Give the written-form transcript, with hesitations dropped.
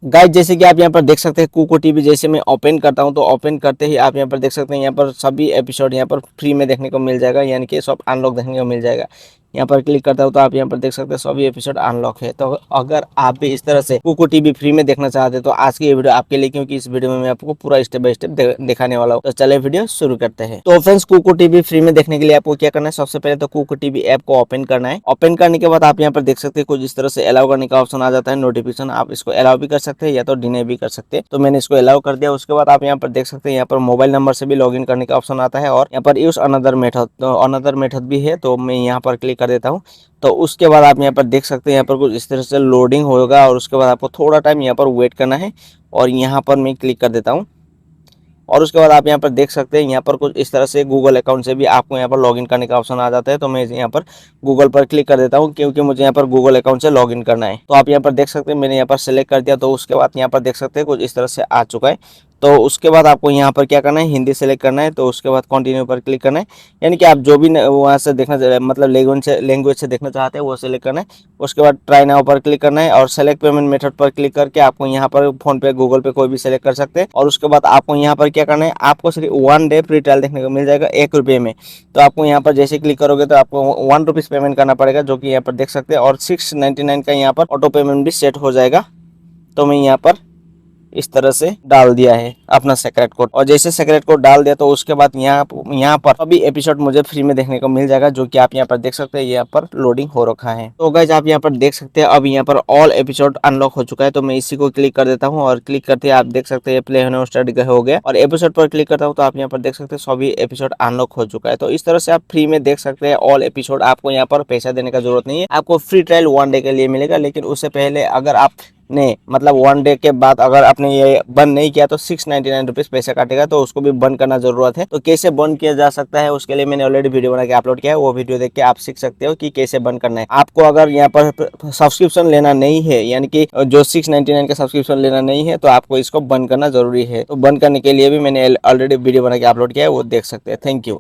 Guys जैसे कि आप यहाँ पर देख सकते हैं कुको टीवी, जैसे मैं ओपन करता हूँ तो ओपन करते ही आप यहाँ पर देख सकते हैं यहाँ पर सभी एपिसोड यहाँ पर फ्री में देखने को मिल जाएगा, यानी कि सब अनलॉक देखने को मिल जाएगा। यहाँ पर क्लिक करता हूँ तो आप यहाँ पर देख सकते हैं सभी एपिसोड अनलॉक है। तो अगर आप भी इस तरह से कुको टीवी फ्री में देखना चाहते हैं तो आज की ये वीडियो आपके लिए, क्योंकि इस वीडियो में मैं आपको पूरा स्टेप बाय स्टेप दिखाने वाला हूँ। तो चलिए वीडियो शुरू करते हैं। तो फ्रेंड्स, कुको टीवी फ्री में देखने के लिए आपको क्या करना है, सबसे पहले तो कुको टीवी ऐप को ओपन करना है। ओपन करने के बाद आप यहाँ पर देख सकते हैं कुछ इस तरह से अलाउ करने का ऑप्शन आ जाता है, नोटिफिकेशन। आप इसको अलाउ भी कर सकते हैं या तो डिने भी कर सकते हैं। तो मैंने इसको अलाउ कर दिया। उसके बाद आप यहाँ पर देख सकते हैं यहाँ पर मोबाइल नंबर से भी लॉगिन करने का ऑप्शन आता है और यहाँ पर यूज अनदर मेथड, तो अनदर मेथड भी है, तो मैं यहाँ पर क्लिक कर देता हूँ। तो उसके बाद आप यहाँ पर देख सकते हैं यहाँ पर कुछ इस तरह से लोडिंग होगा और उसके बाद आपको थोड़ा टाइम यहाँ पर वेट करना है और यहाँ पर मैं क्लिक कर देता हूँ। और उसके बाद आप यहाँ पर देख सकते हैं यहाँ पर कुछ इस तरह से गूगल अकाउंट से भी आपको यहाँ पर लॉगिन करने का ऑप्शन आ जाता है। तो मैं यहाँ पर गूगल पर क्लिक कर देता हूँ क्योंकि मुझे यहाँ पर गूगल अकाउंट से लॉगिन करना है। तो आप यहाँ पर देख सकते हैं मैंने यहाँ पर सेलेक्ट कर दिया। तो उसके बाद यहाँ पर देख सकते हैं कुछ इस तरह से आ चुका है। तो उसके बाद आपको यहाँ पर क्या करना है, हिंदी सेलेक्ट करना है। तो उसके बाद कंटिन्यू पर क्लिक करना है, यानी कि आप जो भी वहाँ से देखना मतलब लैंग्वेज से देखना चाहते हैं वो सेलेक्ट करना है। उसके बाद ट्राई नाउ पर क्लिक करना है और सेलेक्ट पेमेंट मेथड पर क्लिक करके आपको यहाँ पर फोन पे, गूगल पे कोई भी सेलेक्ट कर सकते हैं। और उसके बाद आपको यहाँ पर क्या करना है, आपको सिर्फ 1 डे फ्री ट्रायल देखने को मिल जाएगा 1 रुपये में। तो आपको यहाँ पर जैसे क्लिक करोगे तो आपको 1 रुपीज़ पेमेंट करना पड़ेगा, जो कि यहाँ पर देख सकते हैं। और 699 का यहाँ पर ऑटो पेमेंट भी सेट हो जाएगा। तो मैं यहाँ पर इस तरह से डाल दिया है अपना सेक्रेट कोड। और जैसे सेक्रेट कोड डाल दिया तो उसके बाद यहाँ पर अभी एपिसोड मुझे फ्री में देखने को मिल जाएगा, जो कि आप यहाँ पर देख सकते हैं यहाँ पर लोडिंग हो रखा है। तो गाइस आप यहाँ पर देख सकते हैं अब यहाँ पर ऑल एपिसोड अनलॉक हो चुका है। तो मैं इसी को क्लिक कर देता हूँ और क्लिक करते हैं आप देख सकते हैं प्ले होने स्टार्ट हो गया। और एपिसोड पर क्लिक करता हूँ तो आप यहाँ पर देख सकते हैं सभी एपिसोड अनलॉक हो चुका है। तो इस तरह से आप फ्री में देख सकते हैं ऑल एपिसोड। आपको यहाँ पर पैसा देने का जरूरत नहीं है, आपको फ्री ट्रायल 1 डे के लिए मिलेगा। लेकिन उससे पहले अगर आप ने मतलब 1 डे के बाद अगर आपने ये बंद नहीं किया तो 699 रुपीज़ पैसा काटेगा। तो उसको भी बंद करना जरूरत है। तो कैसे बंद किया जा सकता है उसके लिए मैंने ऑलरेडी वीडियो बना के अपलोड किया है, वो वीडियो देख के आप सीख सकते हो कि कैसे बंद करना है। आपको अगर यहाँ पर सब्सक्रिप्शन लेना नहीं है, यानी कि जो 699 का सब्सक्रिप्शन लेना नहीं है, तो आपको इसको बंद करना जरूरी है। तो बंद करने के लिए भी मैंने ऑलरेडी वीडियो बना के अपलोड किया है, वो देख सकते हैं। Thank you.